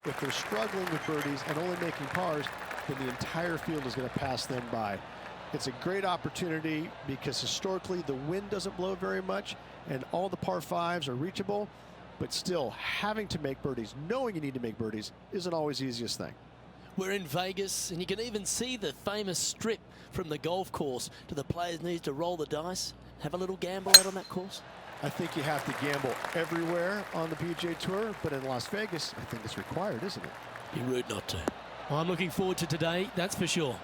if they're struggling with birdies and only making pars, then the entire field is going to pass them by. It's a great opportunity because historically the wind doesn't blow very much and all the par fives are reachable, but still having to make birdies, knowing you need to make birdies, isn't always the easiest thing. We're in Vegas, and you can even see the famous strip from the golf course. Do the players need to roll the dice, have a little gamble out on that course? I think you have to gamble everywhere on the PGA Tour, but in Las Vegas, I think it's required, isn't it? Be rude not to. Well, I'm looking forward to today, that's for sure.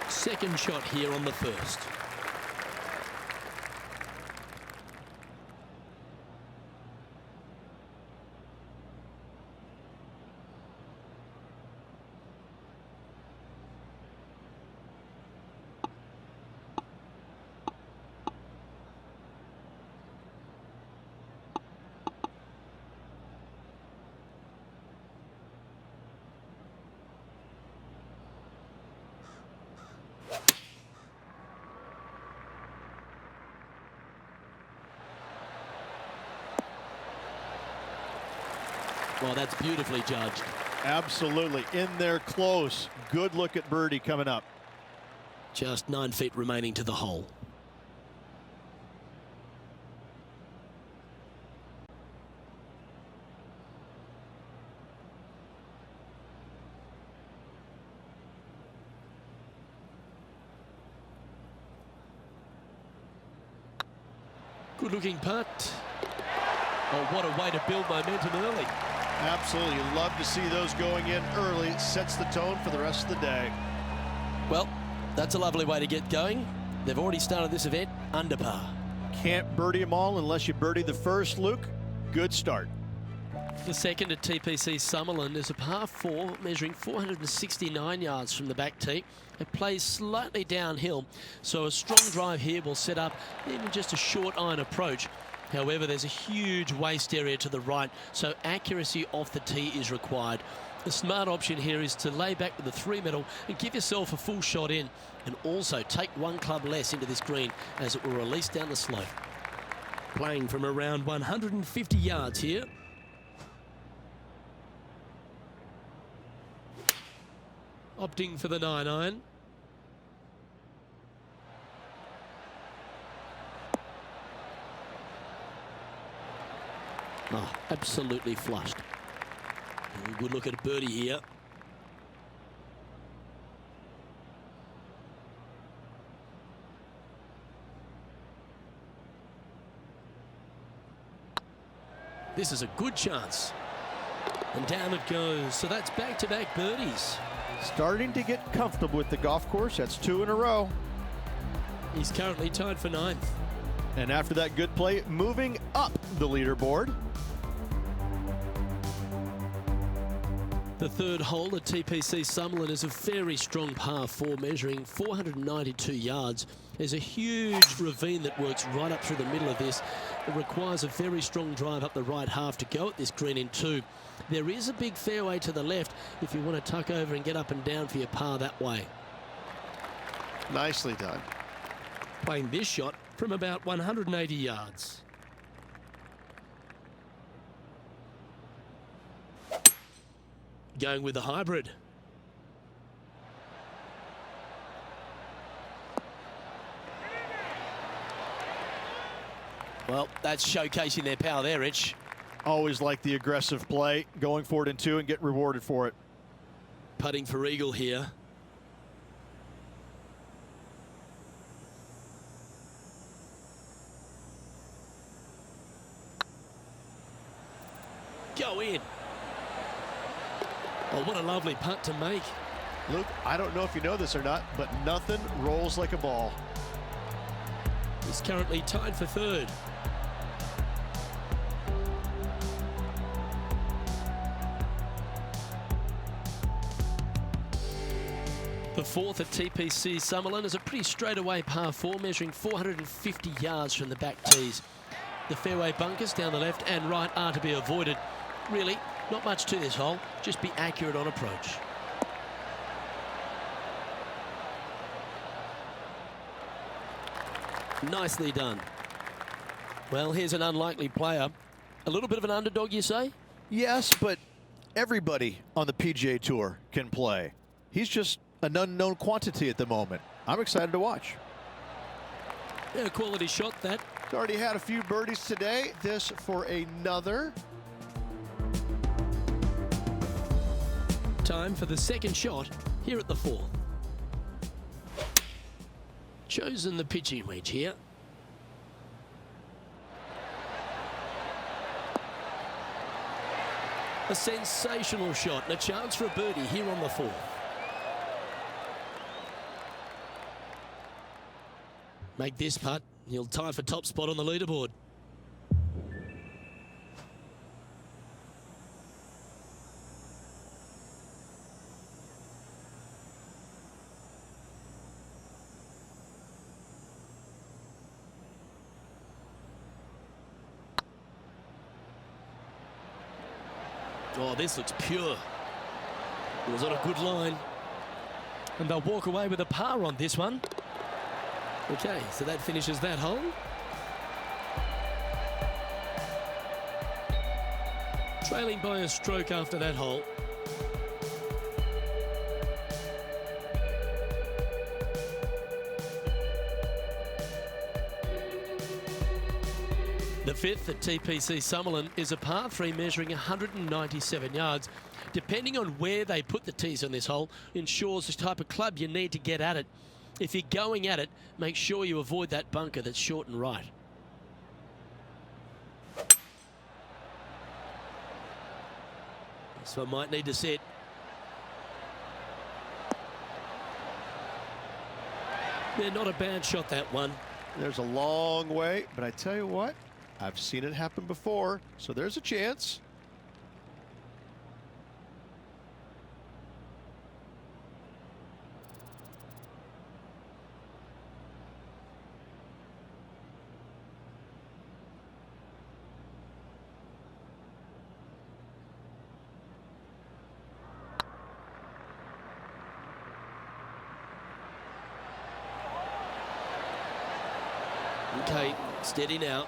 Second shot here on the first. Well, that's beautifully judged. Absolutely. In there close. Good look at birdie coming up. Just 9 feet remaining to the hole. Good looking putt. Oh, what a way to build momentum early. Absolutely. You love to see those going in early. It sets the tone for the rest of the day. Well, that's a lovely way to get going. They've already started this event under par. Can't birdie them all unless you birdie the first, Luke. Good start. The second at TPC Summerlin is a par 4 measuring 469 yards from the back tee. It plays slightly downhill, so a strong drive here will set up even just a short iron approach. However, there's a huge waste area to the right, so accuracy off the tee is required. The smart option here is to lay back with the 3-metal and give yourself a full shot in, and also take one club less into this green as it will release down the slope. Playing from around 150 yards here. Opting for the 9-iron. Oh, absolutely flushed. Good look at birdie here. This is a good chance. And down it goes. So that's back-to-back birdies. Starting to get comfortable with the golf course. That's 2 in a row. He's currently tied for 9th. And after that good play, moving up the leaderboard. The third hole at TPC Summerlin is a very strong par 4 measuring 492 yards. There's a huge ravine that works right up through the middle of this. It requires a very strong drive up the right half to go at this green in 2. There is a big fairway to the left if you want to tuck over and get up and down for your par that way. Nicely done. Playing this shot from about 180 yards. Going with the hybrid. Well, that's showcasing their power there, Rich. Always like the aggressive play, going forward in 2 and get rewarded for it. Putting for eagle here. Go in. Oh, what a lovely putt to make. Luke, I don't know if you know this or not, but nothing rolls like a ball. He's currently tied for 3rd. The 4th at TPC Summerlin is a pretty straightaway par 4 measuring 450 yards from the back tees. The fairway bunkers down the left and right are to be avoided. Really, not much to this hole, just be accurate on approach. Nicely done. Well, here's an unlikely player. A little bit of an underdog, you say? Yes, but everybody on the PGA Tour can play. He's just an unknown quantity at the moment. I'm excited to watch. Yeah, quality shot that. He's already had a few birdies today. This for another. Time for the second shot here at the 4th. Chosen the pitching wedge here. A sensational shot and a chance for a birdie here on the 4th. Make this putt, he'll tie for top spot on the leaderboard. Oh, this looks pure. It was on a good line. And they'll walk away with a par on this one. Okay, so that finishes that hole. Trailing by a stroke after that hole. The 5th at TPC Summerlin is a par 3 measuring 197 yards. Depending on where they put the tees on this hole ensures the type of club you need to get at it. If you're going at it, make sure you avoid that bunker that's short and right. This one might need to sit. Yeah, not a bad shot, that one. There's a long way, but I tell you what, I've seen it happen before, so there's a chance. Okay, steady now.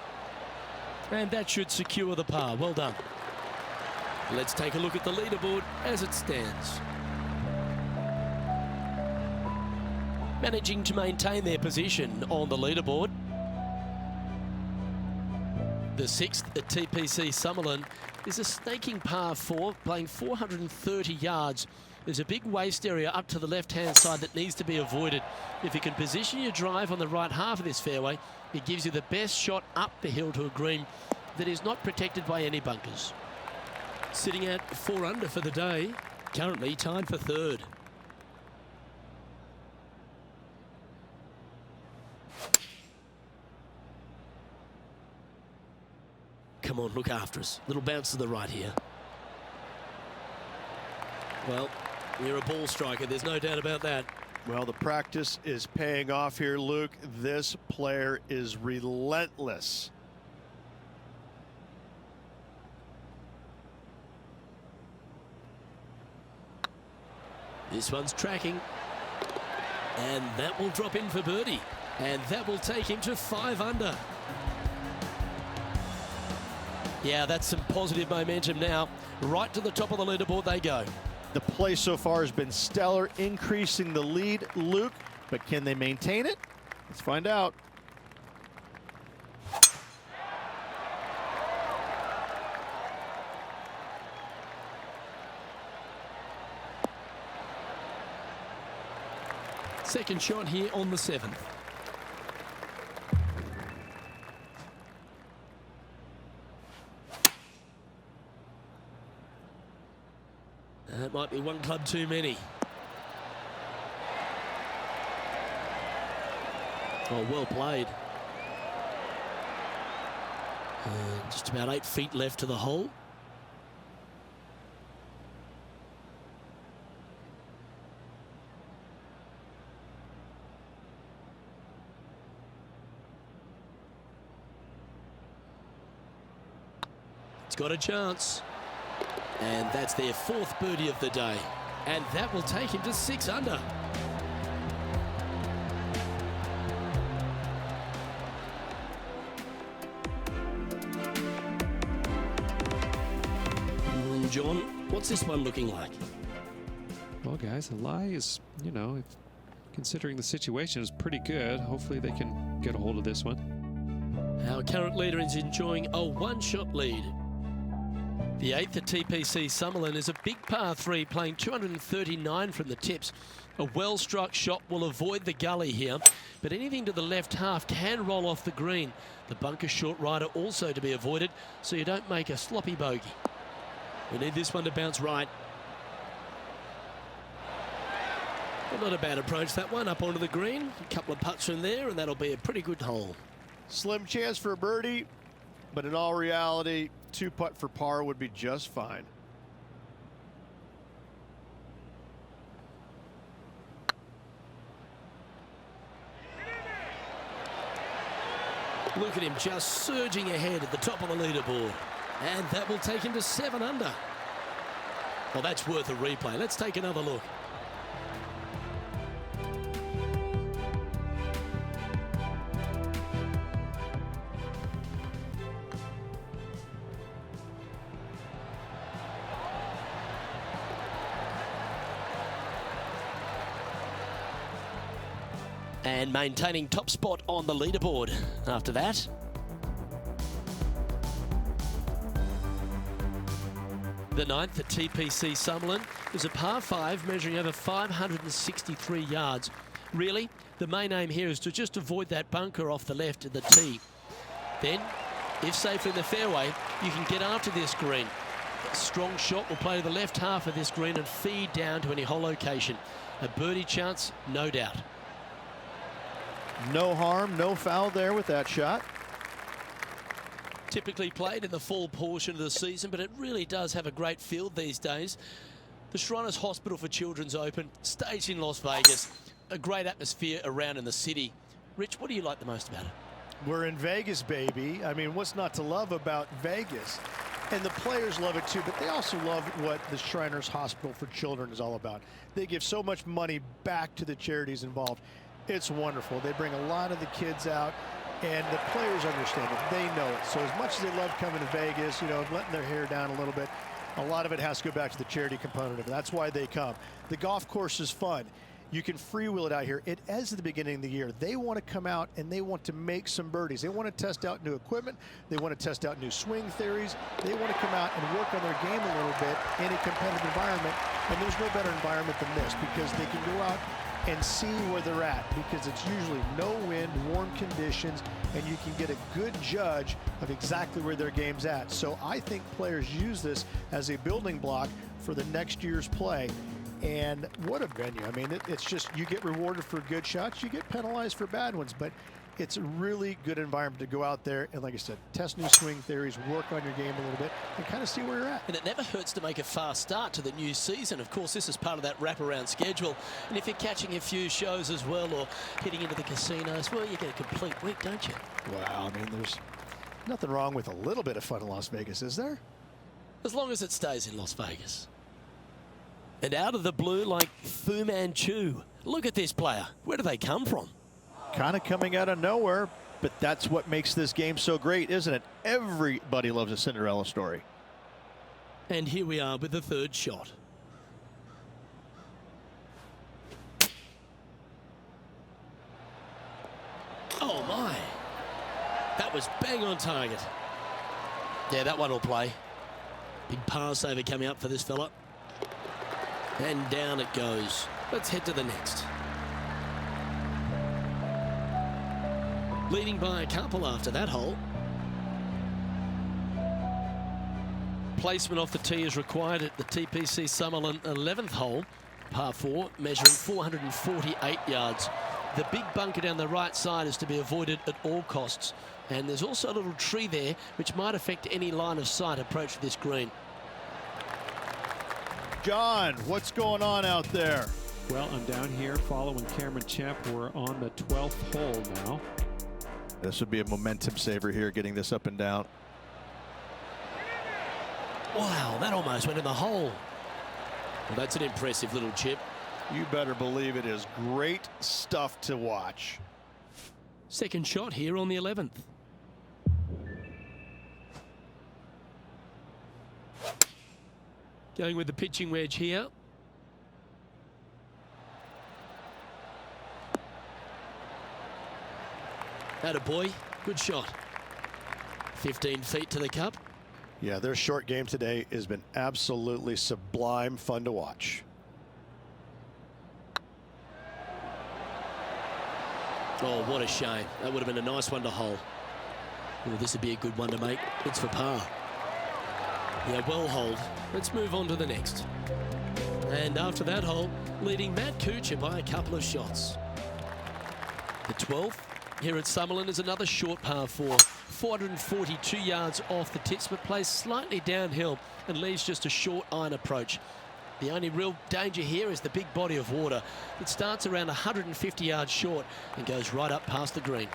And that should secure the par. Well done. Let's take a look at the leaderboard as it stands. Managing to maintain their position on the leaderboard. The 6th at TPC Summerlin is a snaking par 4, playing 430 yards. There's a big waste area up to the left-hand side that needs to be avoided. If you can position your drive on the right half of this fairway, it gives you the best shot up the hill to a green that is not protected by any bunkers. Sitting at 4 under for the day, currently tied for 3rd. Come on, look after us. Little bounce to the right here. Well, you're a ball striker, there's no doubt about that. Well, the practice is paying off here, Luke. This player is relentless. This one's tracking. And that will drop in for birdie. And that will take him to 5 under. Yeah, that's some positive momentum now. Right to the top of the leaderboard they go. The play so far has been stellar, increasing the lead, Luke, but can they maintain it? Let's find out. Second shot here on the 7th. That might be one club too many. Oh, well played. Just about 8 feet left to the hole. It's got a chance. And that's their 4th birdie of the day. And that will take him to 6 under. John, what's this one looking like? Well, guys, the lie is, you know, considering the situation, is pretty good. Hopefully they can get a hold of this one. Our current leader is enjoying a one-shot lead. The 8th at TPC Summerlin is a big par 3 playing 239 from the tips. A well-struck shot will avoid the gully here, but anything to the left half can roll off the green. The bunker short rider also to be avoided, so you don't make a sloppy bogey. We need this one to bounce right. Well, not a bad approach, that one, up onto the green. A couple of putts from there, and that'll be a pretty good hole. Slim chance for a birdie, but in all reality, 2-putt for par would be just fine. Look at him just surging ahead at the top of the leaderboard. And that will take him to 7 under. Well, that's worth a replay. Let's take another look. And maintaining top spot on the leaderboard after that. The 9th at TPC Summerlin is a par 5 measuring over 563 yards. Really, the main aim here is to just avoid that bunker off the left of the tee. Then, if safe in the fairway, you can get after this green. A strong shot will play to the left half of this green and feed down to any hole location. A birdie chance, no doubt. No harm, no foul there with that shot. Typically played in the fall portion of the season, but it really does have a great field these days. The Shriners Hospital for Children's Open, staged in Las Vegas. A great atmosphere around in the city. Rich, what do you like the most about it? We're in Vegas, baby. I mean, what's not to love about Vegas? And the players love it too, but they also love what the Shriners Hospital for Children is all about. They give so much money back to the charities involved. It's wonderful. They bring a lot of the kids out, and the players understand it. They know it. So as much as they love coming to Vegas, you know, letting their hair down a little bit, a lot of it has to go back to the charity component of it. That's why they come. The golf course is fun. You can freewheel it out here. It is at the beginning of the year. They want to come out and they want to make some birdies. They want to test out new equipment. They want to test out new swing theories. They want to come out and work on their game a little bit in a competitive environment. And there's no better environment than this because they can go out and see where they're at, because it's usually no wind, warm conditions, and you can get a good judge of exactly where their game's at. So I think players use this as a building block for the next year's play. And what a venue. I mean, it's just, you get rewarded for good shots, you get penalized for bad ones, but it's a really good environment to go out there and, like I said, test new swing theories, work on your game a little bit, and kind of see where you're at. And it never hurts to make a fast start to the new season. Of course, this is part of that wraparound schedule. And if you're catching a few shows as well or hitting into the casinos, well, you get a complete week, don't you? Wow, I mean, there's nothing wrong with a little bit of fun in Las Vegas, is there? As long as it stays in Las Vegas. And out of the blue like Fu Manchu. Look at this player. Where do they come from? Kind of coming out of nowhere, but that's what makes this game so great, isn't it? Everybody loves a Cinderella story. And here we are with the 3rd shot. Oh my. That was bang on target. Yeah, that one will play. Big par saver coming up for this fella. And down it goes. Let's head to the next. Leading by a couple after that hole. Placement off the tee is required at the TPC Summerlin 11th hole. Par 4, measuring 448 yards. The big bunker down the right side is to be avoided at all costs. And there's also a little tree there which might affect any line of sight approach to this green. John, what's going on out there? Well, I'm down here following Cameron Champ. We're on the 12th hole now. This would be a momentum saver here, getting this up and down. Wow, that almost went in the hole. Well, that's an impressive little chip. You better believe it is great stuff to watch. Second shot here on the 11th. Going with the pitching wedge here. Attaboy, good shot. 15 feet to the cup. Yeah, their short game today has been absolutely sublime fun to watch. Oh, what a shame. That would have been a nice one to hole. Oh, this would be a good one to make. It's for par. Yeah, well holed. Let's move on to the next. And after that hole, leading Matt Kuchar by a couple of shots. The 12th here at Summerlin is another short par 4. 442 yards off the tips, but plays slightly downhill and leaves just a short iron approach. The only real danger here is the big body of water. It starts around 150 yards short and goes right up past the green.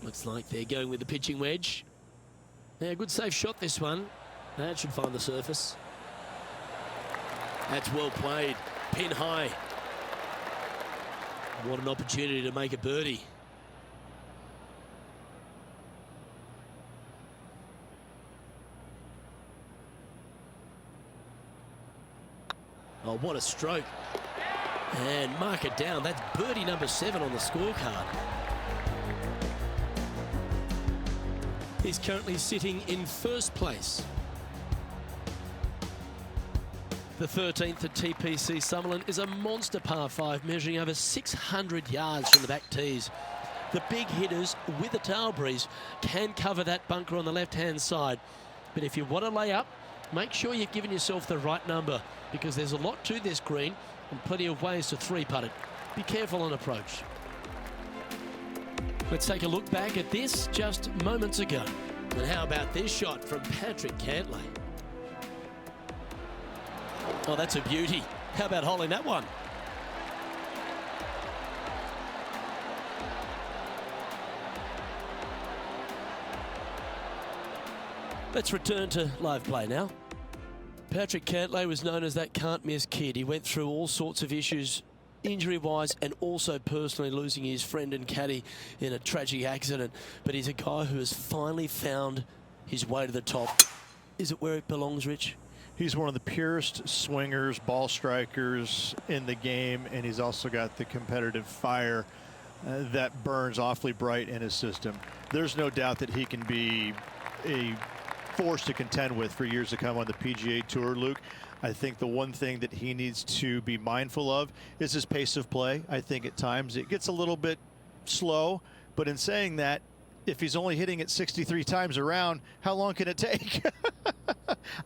Looks like they're going with the pitching wedge. Yeah, good safe shot this one. That should find the surface. That's well played. Pin high. What an opportunity to make a birdie. Oh, what a stroke. And mark it down. That's birdie number 7 on the scorecard. He's currently sitting in first place. The 13th at TPC Summerlin is a monster par 5 measuring over 600 yards from the back tees. The big hitters with a tail breeze can cover that bunker on the left-hand side. But if you want to lay up, make sure you've given yourself the right number because there's a lot to this green and plenty of ways to 3-putt it. Be careful on approach. Let's take a look back at this just moments ago. And how about this shot from Patrick Cantley? Oh, that's a beauty. How about holding that one? Let's return to live play now. Patrick Cantley was known as that can't-miss kid. He went through all sorts of issues injury-wise and also personally losing his friend and caddy in a tragic accident. But he's a guy who has finally found his way to the top. Is it where it belongs, Rich? He's one of the purest swingers, ball strikers in the game, and he's also got the competitive fire that burns awfully bright in his system. There's no doubt that he can be a force to contend with for years to come on the PGA Tour, Luke. I think the one thing that he needs to be mindful of is his pace of play. I think at times it gets a little bit slow, but in saying that, if he's only hitting it 63 times around, how long can it take?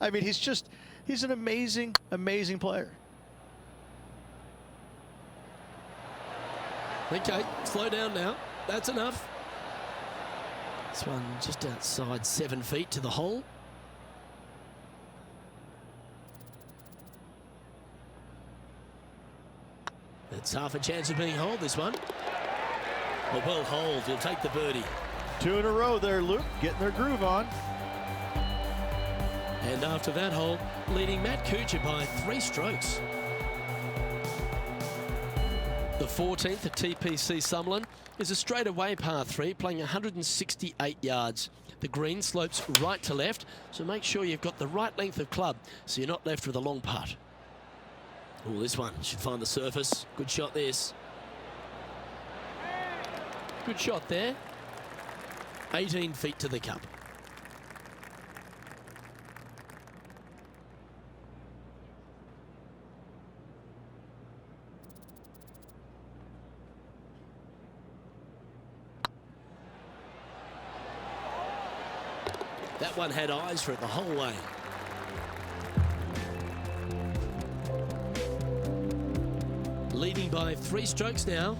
I mean, he's an amazing, amazing player. Okay, slow down now. That's enough. This one just outside 7 feet to the hole. It's half a chance of being holed, this one. Well, well holed. He'll take the birdie. 2 in a row there, Luke, getting their groove on. And after that hole, leading Matt Kuchar by 3 strokes. The 14th at TPC Summerlin is a straightaway par 3, playing 168 yards. The green slopes right to left, so make sure you've got the right length of club so you're not left with a long putt. Oh, this one should find the surface. Good shot, this. Good shot there. 18 feet to the cup. That one had eyes for it the whole way. Leading by 3 strokes now.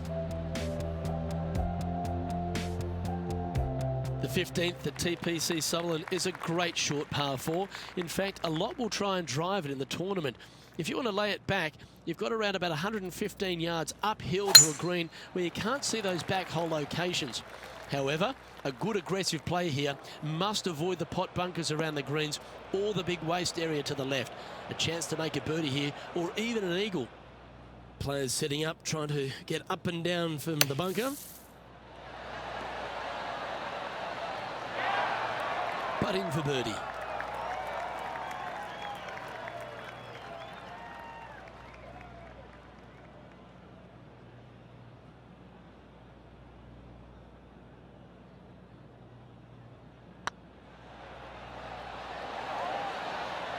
The 15th at TPC Summerlin is a great short par 4. In fact, a lot will try and drive it in the tournament. If you want to lay it back, you've got around about 115 yards uphill to a green where you can't see those back hole locations. However, a good aggressive play here must avoid the pot bunkers around the greens or the big waste area to the left. A chance to make a birdie here or even an eagle. Players setting up, trying to get up and down from the bunker. But in for birdie.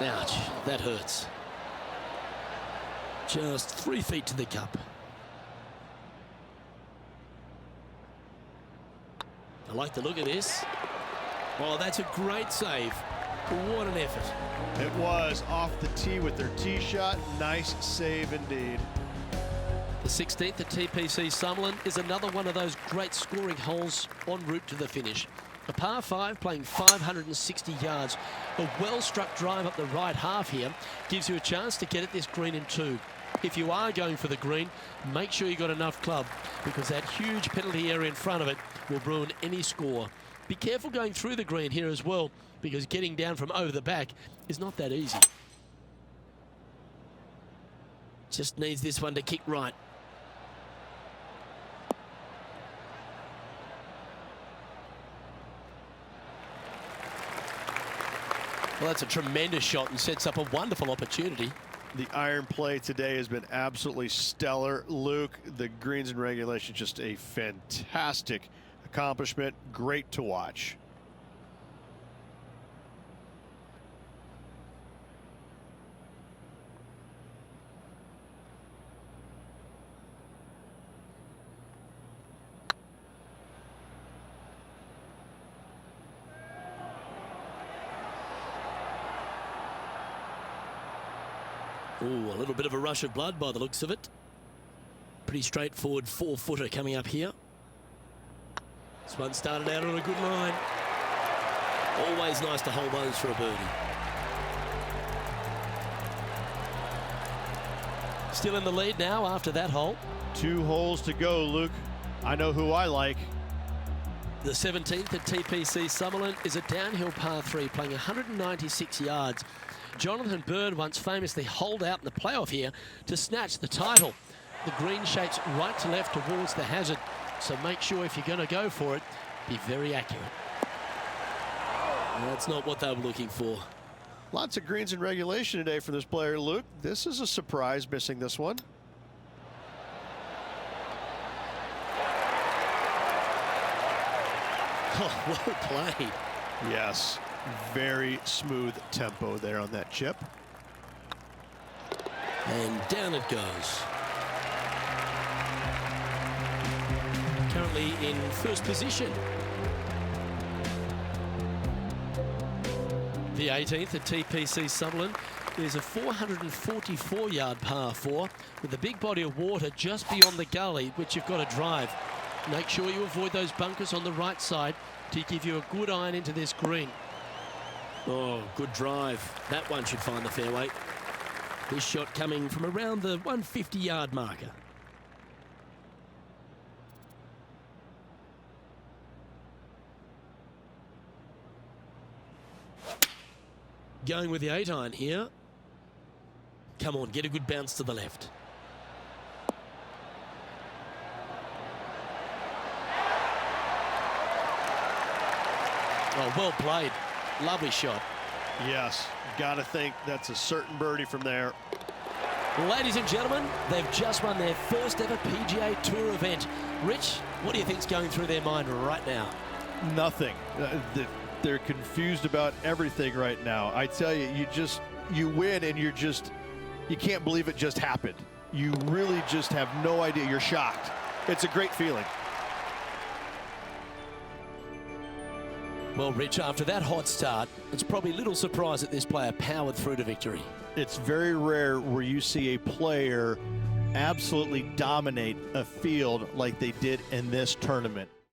Ouch, that hurts. Just 3 feet to the cup. I like the look of this. Oh, that's a great save. What an effort. It was off the tee with their tee shot. Nice save indeed. The 16th at TPC Summerlin is another one of those great scoring holes en route to the finish. A par 5 playing 560 yards. A well-struck drive up the right half here gives you a chance to get at this green in 2. If you are going for the green, make sure you got enough club, because that huge penalty area in front of it will ruin any score. Be careful going through the green here as well, because getting down from over the back is not that easy. Just needs this one to kick right. Well, that's a tremendous shot and sets up a wonderful opportunity. The iron play today has been absolutely stellar. Luke, the greens and regulation, just a fantastic accomplishment. Great to watch. Ooh, a little bit of a rush of blood by the looks of it. Pretty straightforward 4-footer coming up here. This one started out on a good line. Always nice to hold those for a birdie. Still in the lead now after that hole. 2 holes to go, Luke. I know who I like. The 17th at TPC Summerlin is a downhill par 3 playing 196 yards. Jonathan Bird once famously holed out in the playoff here to snatch the title. The green shapes right to left towards the hazard, so make sure if you're going to go for it, be very accurate. That's not what they were looking for. Lots of greens in regulation today for this player, Luke. This is a surprise, missing this one. Oh, well played. Yes, very smooth tempo there on that chip. And down it goes. Currently in first position. The 18th at TPC Summerlin is a 444-yard par 4 with a big body of water just beyond the gully, which you've got to drive. Make sure you avoid those bunkers on the right side to give you a good iron into this green. Oh, good drive. That one should find the fairway. This shot coming from around the 150-yard marker. Going with the 8-iron here. Come on, get a good bounce to the left. Oh, well played. Lovely shot. Yes, gotta think that's a certain birdie from there. Ladies and gentlemen, they've just won their first ever PGA Tour event. Rich, what do you think's going through their mind right now? Nothing. They're confused about everything right now. I tell you, you win and you can't believe it just happened. You really just have no idea. You're shocked. It's a great feeling. Well, Rich, after that hot start, it's probably little surprise that this player powered through to victory. It's very rare where you see a player absolutely dominate a field like they did in this tournament.